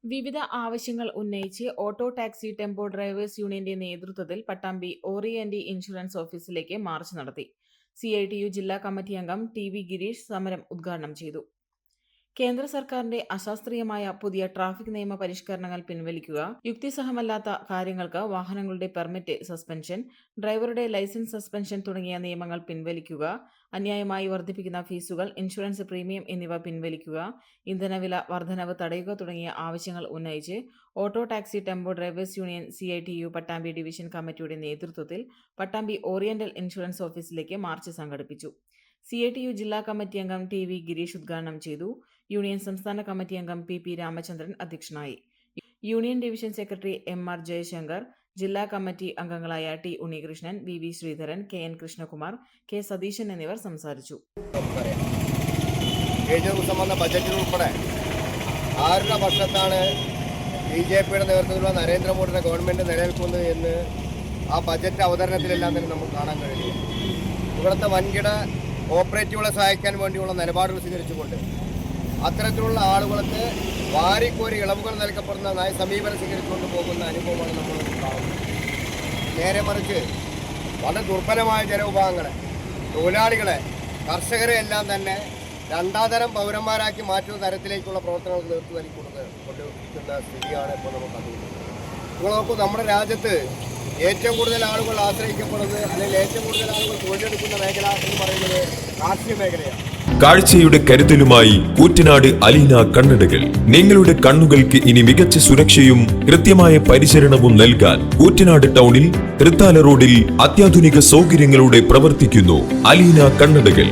വിവിധ ആവശ്യങ്ങൾ ഉന്നയിച്ച് ഓട്ടോ ടാക്സി ടെമ്പോ ഡ്രൈവേഴ്സ് യൂണിയന്റെ നേതൃത്വത്തിൽ പട്ടാമ്പി ഓറിയന്റ് ഇൻഷുറൻസ് ഓഫീസിലേക്ക് മാർച്ച് നടത്തി. CITU ജില്ലാ കമ്മിറ്റി അംഗം TV ഗിരീഷ് സമരം ഉദ്ഘാടനം ചെയ്തു. കേന്ദ്ര സർക്കാരിന്റെ അശാസ്ത്രീയമായ പുതിയ ട്രാഫിക് നിയമ പരിഷ്കരണങ്ങൾ പിൻവലിക്കുക, യുക്തിസഹമല്ലാത്ത കാര്യങ്ങൾക്ക് വാഹനങ്ങളുടെ പെർമിറ്റ് സസ്പെൻഷൻ, ഡ്രൈവറുടെ ലൈസൻസ് സസ്പെൻഷൻ തുടങ്ങിയ നിയമങ്ങൾ പിൻവലിക്കുക, അന്യായമായി വർദ്ധിപ്പിക്കുന്ന ഫീസുകൾ, ഇൻഷുറൻസ് പ്രീമിയം എന്നിവ പിൻവലിക്കുക, ഇന്ധനവില വർധനവ് തടയുക തുടങ്ങിയ ആവശ്യങ്ങൾ ഉന്നയിച്ച് auto taxi tempo drivers union CITU Pattambi division കമ്മിറ്റിയുടെ നേതൃത്വത്തിൽ പട്ടാമ്പി ഓറിയന്റൽ ഇൻഷുറൻസ് ഓഫീസിലേക്ക് മാർച്ച് സംഘടിപ്പിച്ചു. CITU ജില്ലാ കമ്മിറ്റി അംഗം TV ഗിരീഷ് ഉദ്ഘാടനം ചെയ്തു. യൂണിയൻ സംസ്ഥാന കമ്മിറ്റി അംഗം PP രാമചന്ദ്രൻ അധ്യക്ഷനായി. Union division secretary MR Jaishankar, ജില്ലാ കമ്മിറ്റി അംഗങ്ങളായ T Unnikrishnan, VV Sreedharan, KN Krishnakumar, K Satheesan എന്നിവർ സംസാരിച്ചു. ബജറ്റിലുൾപ്പെടെ 6 വർഷത്താണ് BJPയുടെ നേതൃത്വത്തിലുള്ള നരേന്ദ്രമോദിയുടെ ഗവൺമെന്റ് നിലനിൽക്കുന്നത് എന്ന് ആ ബജറ്റ് അവതരണത്തിലെല്ലാം തന്നെ നമുക്ക് കാണാൻ കഴിയും. ഇവിടുത്തെ വൻകിട ഓപ്പറേറ്റീവുകളെ സഹായിക്കാൻ വേണ്ടിയുള്ള നിലപാടുകൾ സ്വീകരിച്ചുകൊണ്ട് അത്തരത്തിലുള്ള ആളുകൾക്ക് വാരിക്കോരി ഇളവുകൾ നൽകപ്പെടുന്ന സമീപനം സ്വീകരിച്ചുകൊണ്ട് പോകുന്ന അനുഭവമാണ് നമ്മൾ കാണുന്നത്. നേരെ മറിച്ച് വളരെ ദുർബലമായ ജനവിഭാഗങ്ങളെ, തൊഴിലാളികളെ, കർഷകരെ എല്ലാം തന്നെ രണ്ടാംതരം പൗരന്മാരാക്കി മാറ്റുന്ന തരത്തിലേക്കുള്ള പ്രവർത്തനങ്ങൾ കൊണ്ടുവരുന്ന സ്ഥിതിയാണ് ഇപ്പോൾ നമുക്ക് കണ്ടുകൊണ്ടിരിക്കുന്നത്. നിങ്ങൾ നോക്കൂ, നമ്മുടെ രാജ്യത്ത് ഏറ്റവും കൂടുതൽ ആളുകൾ ആശ്രയിക്കപ്പെടുന്നത് അല്ലെങ്കിൽ ഏറ്റവും കൂടുതൽ ആളുകൾ തൊഴിലെടുക്കുന്ന മേഖല എന്ന് പറയുന്നത് കാർഷിക മേഖലയാണ്. കാഴ്ചയുടെ കരുതലുമായി കൂറ്റനാട് അലീന കണ്ണടകൾ. നിങ്ങളുടെ കണ്ണുകൾക്ക് ഇനി മികച്ച സുരക്ഷയും കൃത്യമായ പരിചരണവും നൽകാൻ കൂറ്റനാട് ടൗണിൽ തൃത്താല റോഡിൽ അത്യാധുനിക സൗകര്യങ്ങളോടെ പ്രവർത്തിക്കുന്നു അലീന കണ്ണടകൾ.